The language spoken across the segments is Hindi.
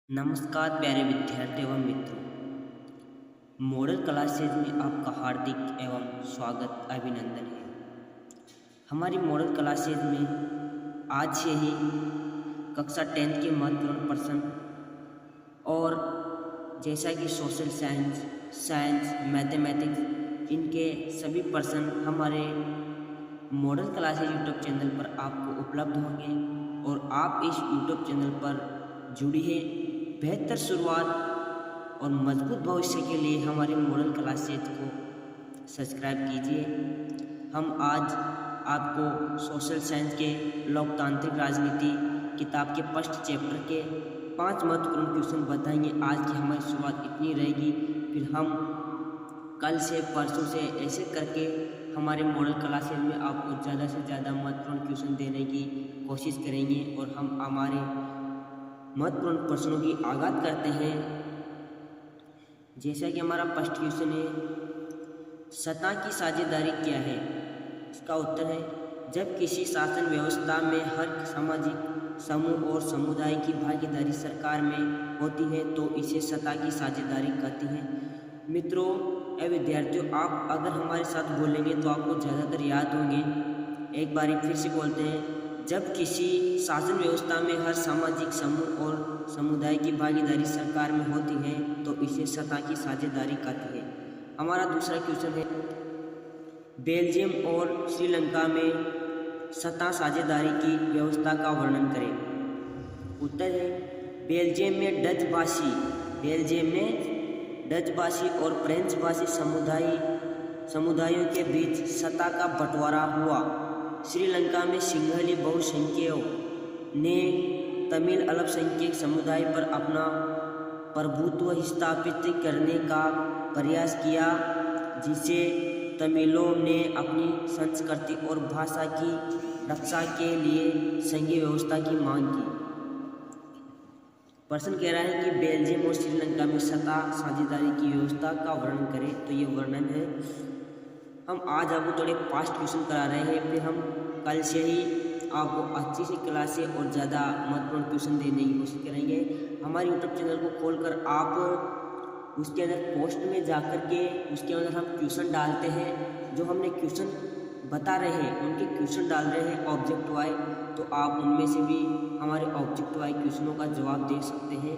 नमस्कार प्यारे विद्यार्थी एवं मित्रों, मॉडल क्लासेज में आपका हार्दिक एवं स्वागत अभिनंदन है। हमारी मॉडल क्लासेज में आज से ही कक्षा 10 के महत्वपूर्ण प्रश्न और जैसा कि सोशल साइंस, मैथमेटिक्स, इनके सभी प्रश्न हमारे मॉडल क्लासेज यूट्यूब चैनल पर आपको उपलब्ध होंगे और आप इस यूट्यूब चैनल पर जुड़िए। बेहतर शुरुआत और मजबूत भविष्य के लिए हमारे मॉडल क्लासेज को सब्सक्राइब कीजिए। हम आज आपको सोशल साइंस के लोकतांत्रिक राजनीति किताब के फर्स्ट चैप्टर के 5 महत्वपूर्ण क्वेश्चन बताएंगे। आज की हमारी शुरुआत इतनी रहेगी, फिर हम कल से परसों से ऐसे करके हमारे मॉडल क्लासेज में आपको ज़्यादा से ज़्यादा महत्वपूर्ण क्वेश्चन देने की कोशिश करेंगे और हम हमारे महत्वपूर्ण प्रश्नों की आगाज़ करते हैं। जैसा कि हमारा फर्स्ट क्वेश्चन है, सत्ता की साझेदारी क्या है? इसका उत्तर है, जब किसी शासन व्यवस्था में हर सामाजिक समूह और समुदाय की भागीदारी सरकार में होती है तो इसे सत्ता की साझेदारी कहती है। मित्रों एवं विद्यार्थियों, आप अगर हमारे साथ बोलेंगे तो आपको ज़्यादातर याद होंगे। एक बार फिर से बोलते हैं, जब किसी शासन व्यवस्था में हर सामाजिक समूह और समुदाय की भागीदारी सरकार में होती है तो इसे सत्ता की साझेदारी कहती है। हमारा दूसरा क्वेश्चन है, बेल्जियम और श्रीलंका में सत्ता साझेदारी की व्यवस्था का वर्णन करें। उत्तर है, बेल्जियम में डच भाषी और फ्रेंच भाषी समुदायों के बीच सत्ता का बंटवारा हुआ। श्रीलंका में सिंहली बहुसंख्यकों ने तमिल अल्पसंख्यक समुदाय पर अपना प्रभुत्व स्थापित करने का प्रयास किया, जिसे तमिलों ने अपनी संस्कृति और भाषा की रक्षा के लिए संघीय व्यवस्था की मांग की। प्रश्न कह रहा है कि बेल्जियम और श्रीलंका में सत्ता साझेदारी की व्यवस्था का वर्णन करें, तो ये वर्णन है। हम आज आपको थोड़े फास्ट क्वेश्चन करा रहे हैं, फिर हम कल से ही आपको अच्छी सी क्लासें और ज़्यादा महत्वपूर्ण क्वेश्चन देने की कोशिश करेंगे। हमारे यूट्यूब चैनल को खोलकर आप उसके अंदर पोस्ट में जाकर के उसके अंदर हम क्वेश्चन डालते हैं, जो हमने क्वेश्चन बता रहे हैं उनके क्वेश्चन डाल रहे हैं ऑब्जेक्ट वाइज, तो आप उनमें से भी हमारे ऑब्जेक्ट वाइज क्वेश्चनों का जवाब दे सकते हैं।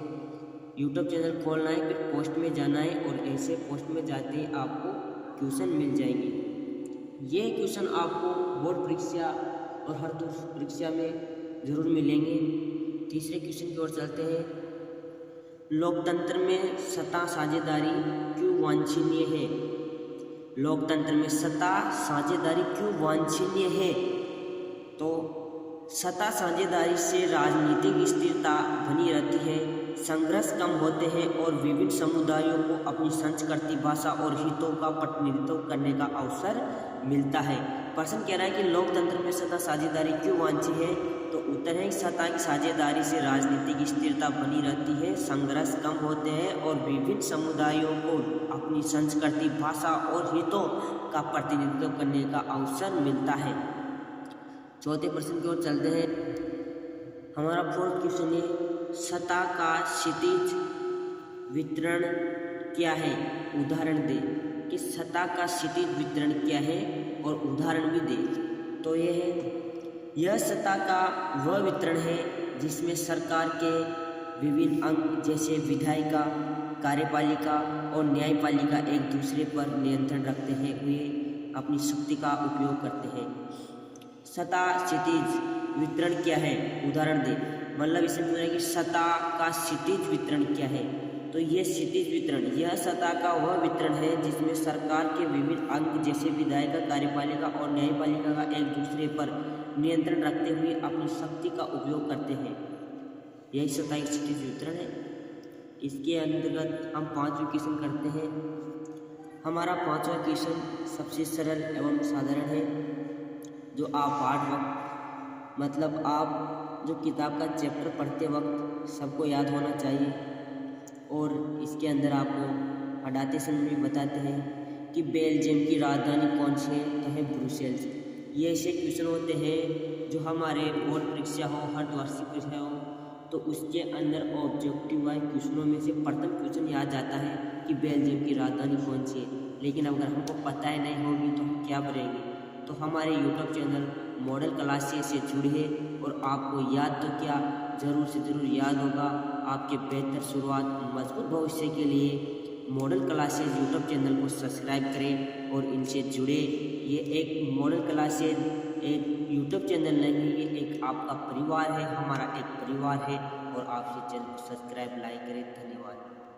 यूट्यूब चैनल खोलना है, फिर पोस्ट में जाना है और ऐसे पोस्ट में जाते ही आपको क्वेश्चन मिल जाएंगे। ये क्वेश्चन आपको बोर्ड परीक्षा और हर दूसरी परीक्षा में ज़रूर मिलेंगे। तीसरे क्वेश्चन की ओर चलते हैं, लोकतंत्र में सत्ता साझेदारी क्यों वांछनीय है? लोकतंत्र में सत्ता साझेदारी क्यों वांछनीय है? तो सत्ता साझेदारी से राजनीतिक स्थिरता बनी रहती है, संघर्ष कम होते हैं और विभिन्न समुदायों को अपनी संस्कृति, भाषा और हितों का प्रतिनिधित्व करने का अवसर मिलता है। प्रश्न कह रहा है कि लोकतंत्र में सत्ता साझेदारी क्यों वांछनीय है? तो उत्तर है, सत्ता की साझेदारी से राजनीतिक स्थिरता बनी रहती है, संघर्ष कम होते हैं और विभिन्न समुदायों को अपनी संस्कृति, भाषा और हितों का प्रतिनिधित्व करने का अवसर मिलता है। चौथे प्रश्न की ओर चलते हैं। हमारा फोर्थ क्वेश्चन है, सत्ता का क्षितिज वितरण क्या है? उदाहरण दे कि सत्ता का क्षितिज वितरण क्या है और उदाहरण भी दे। तो यह सत्ता का वह वितरण है जिसमें सरकार के विभिन्न अंग जैसे विधायिका, कार्यपालिका और न्यायपालिका एक दूसरे पर नियंत्रण रखते हुए अपनी शक्ति का उपयोग करते हैं। सत्ता क्षितिज वितरण क्या है? उदाहरण दे। मतलब इससे पूछा है कि सत्ता का क्षितिज वितरण क्या है? तो ये क्षितिज वितरण, यह सत्ता का वह वितरण है जिसमें सरकार के विभिन्न अंग जैसे विधायिका, कार्यपालिका और न्यायपालिका का एक दूसरे पर नियंत्रण रखते हुए अपनी शक्ति का उपयोग करते हैं। यही सत्ता का क्षितिज वितरण है। इसके अंतर्गत हम 5वें क्वेश्चन करते हैं। हमारा 5वां क्वेश्चन सबसे सरल एवं साधारण है, जो आप पाठ वक्त मतलब आप जो किताब का चैप्टर पढ़ते वक्त सबको याद होना चाहिए। और इसके अंदर आपको पढ़ाते समय भी बताते हैं कि बेल्जियम की राजधानी कौन सी है? तो है ब्रुसेल्स। ये ऐसे क्वेश्चन होते हैं जो हमारे बोर्ड परीक्षा हो, अर्धवार्षिक परीक्षा हो, तो उसके अंदर ऑब्जेक्टिव वाइज क्वेश्चनों में से प्रथम क्वेश्चन याद आता है कि बेल्जियम की राजधानी कौन सी है। लेकिन अगर हमको पता ही नहीं होगी तो हम क्या करेंगे। तो हमारे यूट्यूब चैनल मॉडल क्लासेस से जुड़िए और आपको याद तो क्या ज़रूर से ज़रूर याद होगा। आपके बेहतर शुरुआत मजबूत भविष्य के लिए मॉडल क्लासेस यूट्यूब चैनल को सब्सक्राइब करें और इनसे जुड़े। ये एक मॉडल क्लासेस एक यूट्यूब चैनल नहीं, ये एक आपका परिवार है, हमारा एक परिवार है और आप इस चैनल को सब्सक्राइब लाइक करें। धन्यवाद।